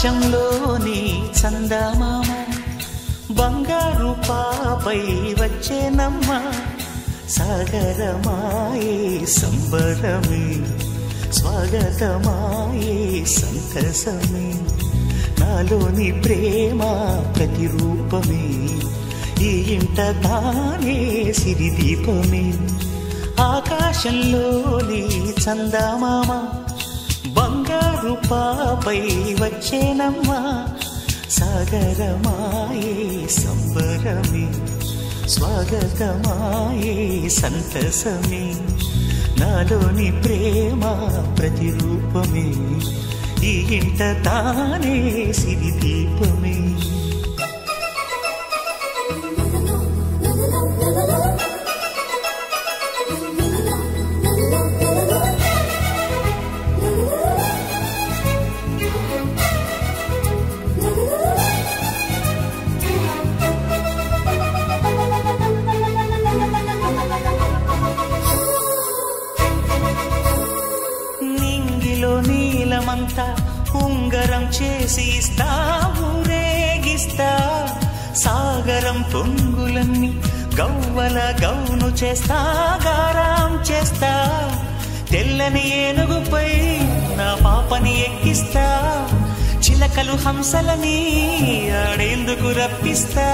ఆకాశంలోని చందమామ బంగారు పాపై వచ్చేనమ్మ సాగరమాయే సంబరమే స్వాగతమాయే సంతసమే నాలోని ప్రేమ ప్రతిరూపమే ఈ ఇంట తానే సిరిదీపమే ఆకాశంలోని చందమామ బంగారు పాపై వచ్చేనమ్మ సాగరమాయే సంబరమే స్వాగతమాయే సంతసమే నాలోని ప్రేమ ప్రతిరూపమే ఈ ఇంట తానే సిరిదీపమే నీలమంతా ఉంగరం చేసి ఇస్తా ఊరేగిస్తా సాగరం పొంగులన్నీ గవ్వల గౌను చేస్తా గారాం చేస్తా తెల్లని ఏనుగుపై నా పాపని ఎక్కిస్తా చిలకలు హంసలని ఆడేందుకు రప్పిస్తా